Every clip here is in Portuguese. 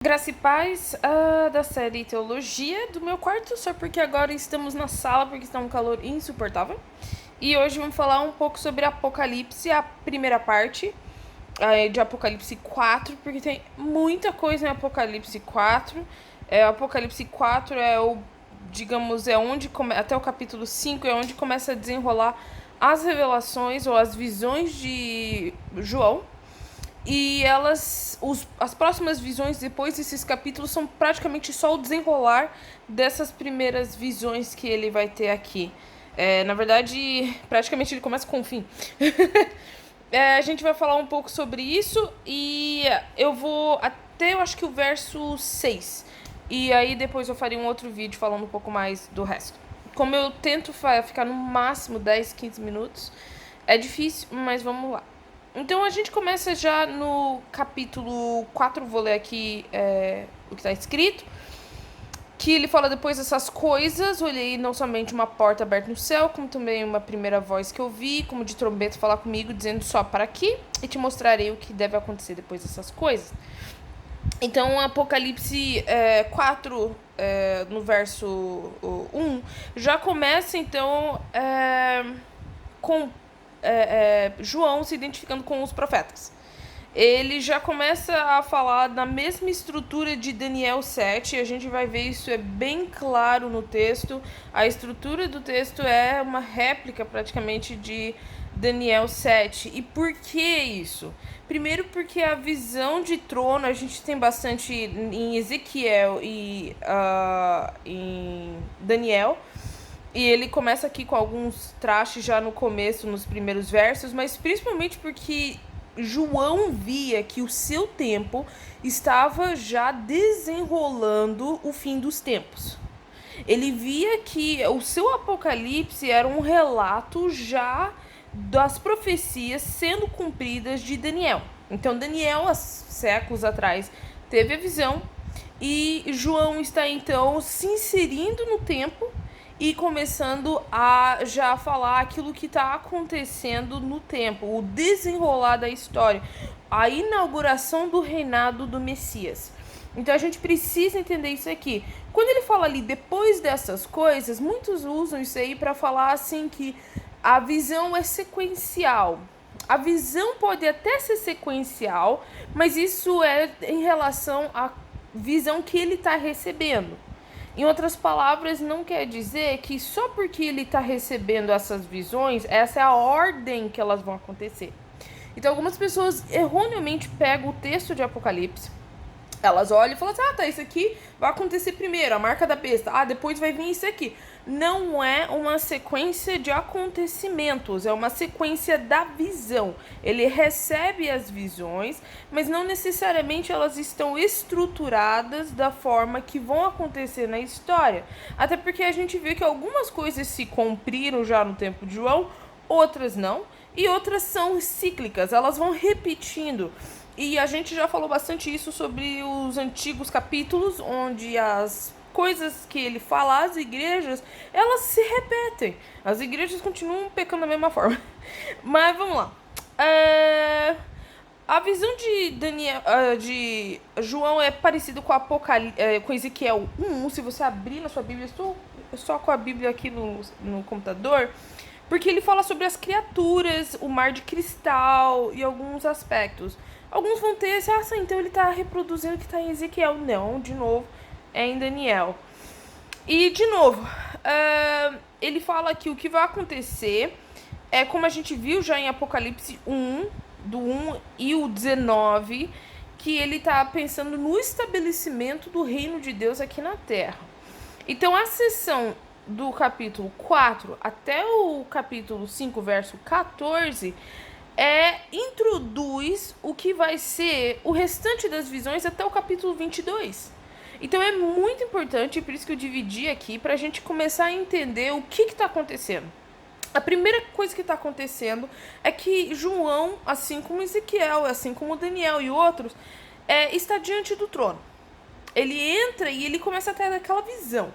Graça e paz da série Teologia do meu quarto, só porque agora estamos na sala porque está um calor insuportável. E hoje vamos falar um pouco sobre Apocalipse, a primeira parte de Apocalipse 4, porque tem muita coisa em Apocalipse 4. Apocalipse 4 digamos, onde até o capítulo 5 é onde começa a desenrolar as revelações ou as visões de João. E as próximas visões depois desses capítulos são praticamente só o desenrolar dessas primeiras visões que ele vai ter aqui. Na verdade, praticamente ele começa com o fim. A gente vai falar um pouco sobre isso e eu vou até, eu acho que o verso 6. E aí depois eu faria um outro vídeo falando um pouco mais do resto. Como eu tento ficar no máximo 10, 15 minutos, é difícil, mas vamos lá. Então a gente começa já no capítulo 4, vou ler aqui o que está escrito. Que ele fala: depois dessas coisas, olhei não somente uma porta aberta no céu, como também uma primeira voz que eu vi, como de trombeta, falar comigo, dizendo: só para aqui, e te mostrarei o que deve acontecer depois dessas coisas. Então, Apocalipse 4, no verso 1, já começa, então, com João se identificando com os profetas. Ele já começa a falar da mesma estrutura de Daniel 7, a gente vai ver isso, é bem claro no texto. A estrutura do texto é uma réplica praticamente de Daniel 7. E por que isso? Primeiro porque a visão de trono a gente tem bastante em Ezequiel e em Daniel. E ele começa aqui com alguns trastes já no começo, nos primeiros versos, mas principalmente porque João via que o seu tempo estava já desenrolando o fim dos tempos. Ele via que o seu Apocalipse era um relato já das profecias sendo cumpridas de Daniel. Então Daniel, há séculos atrás, teve a visão e João está então se inserindo no tempo e começando a já falar aquilo que está acontecendo no tempo, o desenrolar da história, a inauguração do reinado do Messias. Então a gente precisa entender isso aqui. Quando ele fala ali depois dessas coisas, muitos usam isso aí para falar assim que a visão é sequencial. A visão pode até ser sequencial, mas isso é em relação à visão que ele está recebendo. Em outras palavras, não quer dizer que só porque ele está recebendo essas visões, essa é a ordem que elas vão acontecer. Então, algumas pessoas erroneamente pegam o texto de Apocalipse, elas olham e falam assim: tá, isso aqui vai acontecer primeiro, a marca da besta. Depois vai vir isso aqui. Não é uma sequência de acontecimentos, é uma sequência da visão. Ele recebe as visões, mas não necessariamente elas estão estruturadas da forma que vão acontecer na história. Até porque a gente vê que algumas coisas se cumpriram já no tempo de João, outras não, e outras são cíclicas, elas vão repetindo. E a gente já falou bastante isso sobre os antigos capítulos, onde as coisas que ele fala às igrejas, elas se repetem. As igrejas continuam pecando da mesma forma. Mas vamos lá. A visão de Daniel, de João é parecida com com Ezequiel 1. Se você abrir na sua Bíblia, eu estou só com a Bíblia aqui no computador, porque ele fala sobre as criaturas, o mar de cristal e alguns aspectos. Alguns vão ter esse, então ele está reproduzindo o que está em Ezequiel. Não, de novo, é em Daniel. E, de novo, ele fala que o que vai acontecer é como a gente viu já em Apocalipse 1, do 1 e o 19, que ele está pensando no estabelecimento do reino de Deus aqui na Terra. Então, a seção do capítulo 4 até o capítulo 5, verso 14, introduz o que vai ser o restante das visões até o capítulo 22. Então é muito importante, por isso que eu dividi aqui, para a gente começar a entender o que está acontecendo. A primeira coisa que está acontecendo é que João, assim como Ezequiel, assim como Daniel e outros, está diante do trono. Ele entra e ele começa a ter aquela visão.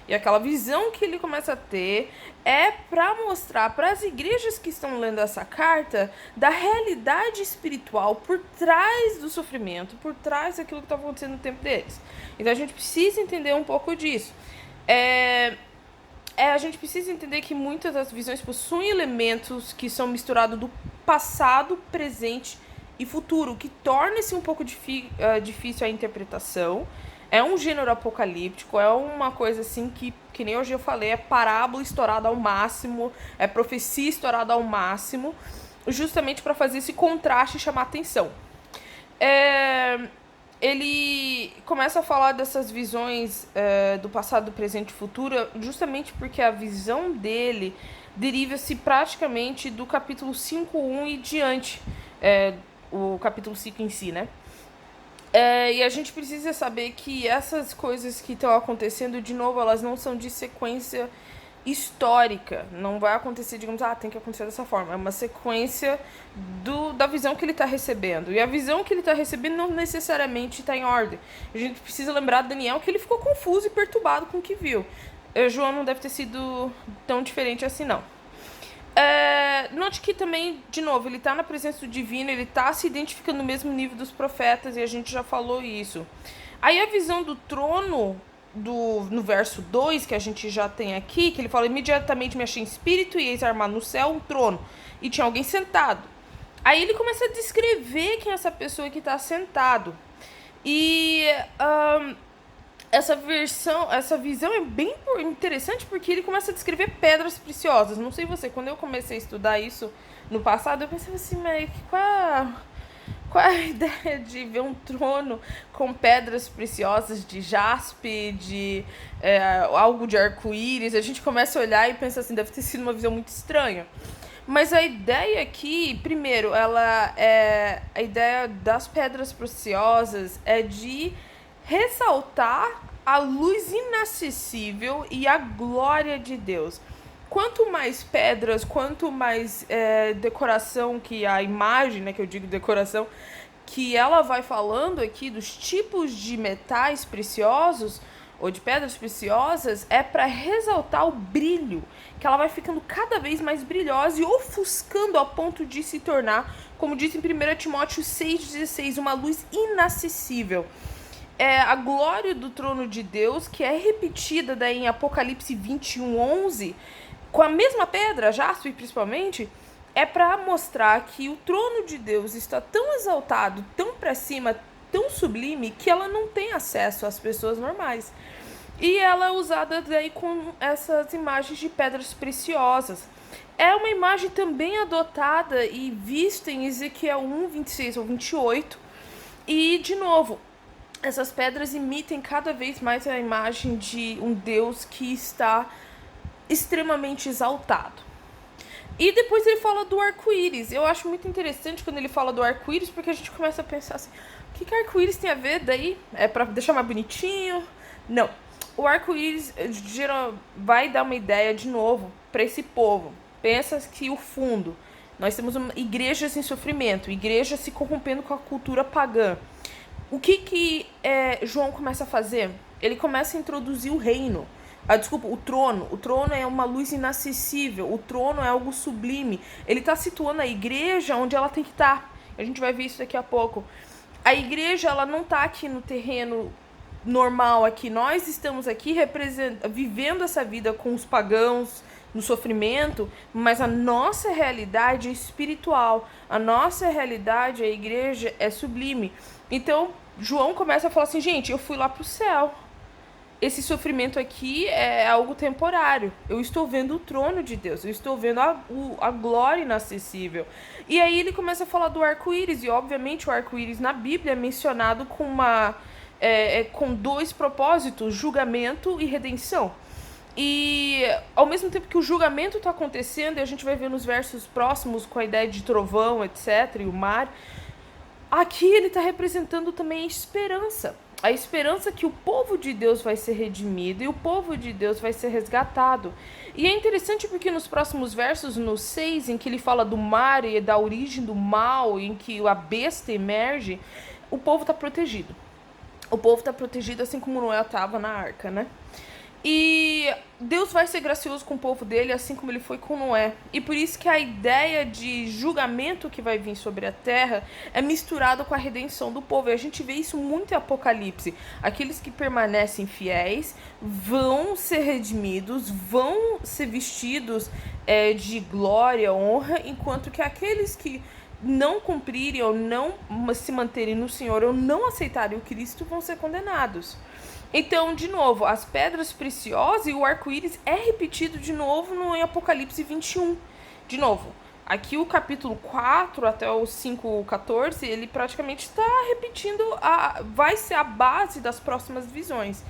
E aquela visão que ele começa a ter é para mostrar para as igrejas que estão lendo essa carta da realidade espiritual por trás do sofrimento, por trás daquilo que está acontecendo no tempo deles. Então a gente precisa entender um pouco disso. A gente precisa entender que muitas das visões possuem elementos que são misturados do passado, presente e futuro, o que torna-se um pouco difícil a interpretação. É um gênero apocalíptico, é uma coisa assim que nem hoje eu falei, é parábola estourada ao máximo, é profecia estourada ao máximo, justamente para fazer esse contraste e chamar atenção. Ele começa a falar dessas visões do passado, presente e futuro, justamente porque a visão dele deriva-se praticamente do capítulo 5.1 e diante, o capítulo 5 em si, né? E a gente precisa saber que essas coisas que estão acontecendo, de novo, elas não são de sequência histórica. Não vai acontecer, digamos, tem que acontecer dessa forma. É uma sequência da visão que ele está recebendo. E a visão que ele está recebendo não necessariamente está em ordem. A gente precisa lembrar de Daniel que ele ficou confuso e perturbado com o que viu. João não deve ter sido tão diferente assim, não. Note que também, de novo, ele está na presença do divino, ele está se identificando no mesmo nível dos profetas, e a gente já falou isso. Aí a visão do trono, no verso 2, que a gente já tem aqui, que ele fala: imediatamente me achei em espírito, e eis armado no céu um trono, e tinha alguém sentado. Aí ele começa a descrever quem é essa pessoa que está sentado. E essa visão é bem interessante, porque ele começa a descrever pedras preciosas. Não sei você, quando eu comecei a estudar isso no passado, eu pensava assim, mas qual é a ideia de ver um trono com pedras preciosas de jaspe, de algo de arco-íris? A gente começa a olhar e pensa assim, deve ter sido uma visão muito estranha. Mas a ideia aqui, primeiro, a ideia das pedras preciosas é de ressaltar a luz inacessível e a glória de Deus. Quanto mais pedras, quanto mais decoração, que a imagem, né, que eu digo decoração, que ela vai falando aqui dos tipos de metais preciosos ou de pedras preciosas, é para ressaltar o brilho, que ela vai ficando cada vez mais brilhosa e ofuscando ao ponto de se tornar, como diz em 1 Timóteo 6,16, uma luz inacessível. A glória do trono de Deus, que é repetida daí em Apocalipse 21:11, com a mesma pedra, jaspe principalmente, é para mostrar que o trono de Deus está tão exaltado, tão para cima, tão sublime, que ela não tem acesso às pessoas normais. E ela é usada daí com essas imagens de pedras preciosas. É uma imagem também adotada e vista em Ezequiel 1:26 ou 28. E, de novo, essas pedras imitem cada vez mais a imagem de um Deus que está extremamente exaltado. E depois ele fala do arco-íris. Eu acho muito interessante quando ele fala do arco-íris, porque a gente começa a pensar assim, o que arco-íris tem a ver daí? É pra deixar mais bonitinho? Não. O arco-íris vai dar uma ideia de novo para esse povo. Pensa que o fundo, nós temos igrejas em sofrimento, igrejas se corrompendo com a cultura pagã. O que João começa a fazer? Ele começa a introduzir o reino. O trono. O trono é uma luz inacessível. O trono é algo sublime. Ele está situando a igreja onde ela tem que estar. A gente vai ver isso daqui a pouco. A igreja, ela não está aqui no terreno normal aqui. Nós estamos aqui vivendo essa vida com os pagãos, no sofrimento, mas a nossa realidade é espiritual. A nossa realidade, a igreja, é sublime. Então, João começa a falar assim, gente, eu fui lá pro céu. Esse sofrimento aqui é algo temporário. Eu estou vendo o trono de Deus. Eu estou vendo a glória inacessível. E aí ele começa a falar do arco-íris. E, obviamente, o arco-íris na Bíblia é mencionado com dois propósitos, julgamento e redenção. E ao mesmo tempo que o julgamento está acontecendo, e a gente vai ver nos versos próximos com a ideia de trovão, etc., e o mar, aqui ele está representando também a esperança. A esperança que o povo de Deus vai ser redimido e o povo de Deus vai ser resgatado. E é interessante porque nos próximos versos, no 6, em que ele fala do mar e da origem do mal, em que a besta emerge, o povo está protegido. O povo está protegido assim como Noé estava na arca, né? E Deus vai ser gracioso com o povo dele, assim como ele foi com Noé. E por isso que a ideia de julgamento que vai vir sobre a terra é misturada com a redenção do povo. E a gente vê isso muito em Apocalipse. Aqueles que permanecem fiéis vão ser redimidos, vão ser vestidos de glória, honra, enquanto que aqueles que não cumprirem ou não se manterem no Senhor ou não aceitarem o Cristo vão ser condenados. Então, de novo, as pedras preciosas e o arco-íris é repetido de novo no Apocalipse 21. De novo, aqui o capítulo 4 até o 5:14, ele praticamente está repetindo, vai ser a base das próximas visões.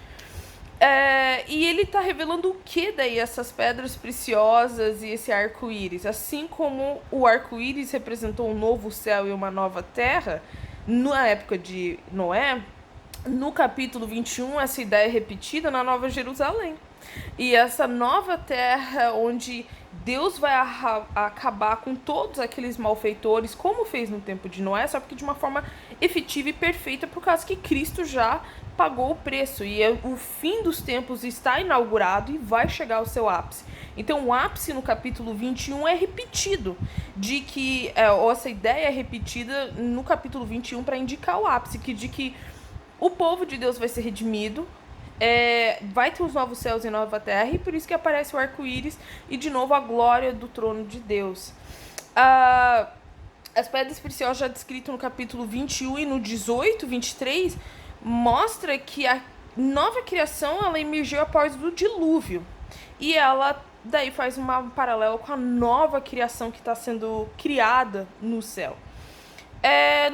E ele está revelando o que daí essas pedras preciosas e esse arco-íris. Assim como o arco-íris representou um novo céu e uma nova terra, na época de Noé, no capítulo 21, essa ideia é repetida na Nova Jerusalém. E essa nova terra onde Deus vai acabar com todos aqueles malfeitores, como fez no tempo de Noé, só que de uma forma efetiva e perfeita, por causa que Cristo já pagou o preço. E o fim dos tempos está inaugurado e vai chegar ao seu ápice. Então o ápice no capítulo 21 é repetido, de que essa ideia é repetida no capítulo 21 para indicar o ápice, de que o povo de Deus vai ser redimido, vai ter os novos céus e nova terra, e por isso que aparece o arco-íris e de novo a glória do trono de Deus. As pedras preciosas já descritas no capítulo 21 e no 18, 23, mostra que a nova criação ela emergiu após o dilúvio. E ela daí faz um paralelo com a nova criação que está sendo criada no céu.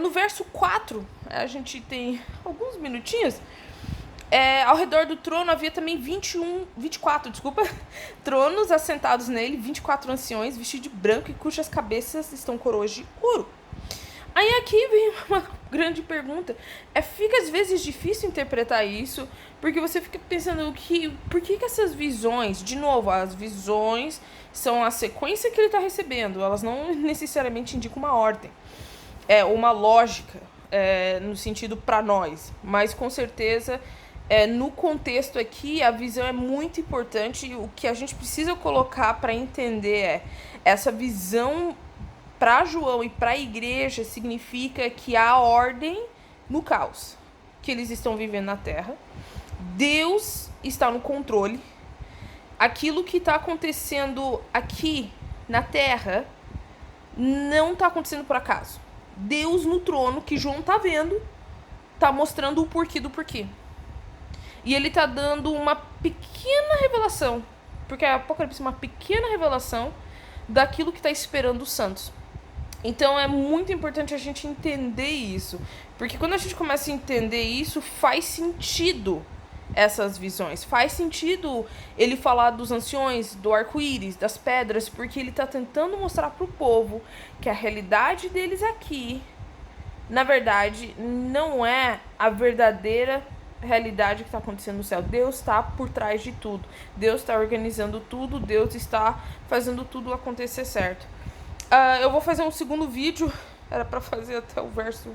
No verso 4, a gente tem alguns minutinhos. Ao redor do trono havia também 24 tronos assentados nele, 24 anciões vestidos de branco e cujas cabeças estão coroas de ouro. Aí aqui vem uma grande pergunta. Fica às vezes difícil interpretar isso, porque você fica pensando por que essas visões, de novo, as visões são a sequência que ele está recebendo, elas não necessariamente indicam uma ordem. Uma lógica, no sentido para nós, mas com certeza no contexto aqui a visão é muito importante. E o que a gente precisa colocar para entender essa visão para João e para a igreja significa que há ordem no caos que eles estão vivendo na terra. Deus está no controle. Aquilo que está acontecendo aqui na terra não está acontecendo por acaso. Deus no trono, que João tá vendo, tá mostrando o porquê do porquê. E ele tá dando uma pequena revelação, porque a Apocalipse é uma pequena revelação daquilo que tá esperando os santos. Então é muito importante a gente entender isso, porque quando a gente começa a entender isso, faz sentido essas visões. Faz sentido ele falar dos anciões, do arco-íris, das pedras, porque ele está tentando mostrar para o povo que a realidade deles aqui, na verdade, não é a verdadeira realidade que está acontecendo no céu. Deus está por trás de tudo. Deus está organizando tudo. Deus está fazendo tudo acontecer certo. Eu vou fazer um segundo vídeo. Era para fazer até o verso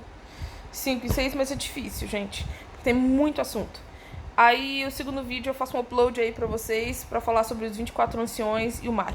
5 e 6, mas é difícil, gente. Tem muito assunto. Aí, o segundo vídeo eu faço um upload aí pra vocês, pra falar sobre os 24 anciões e o mar.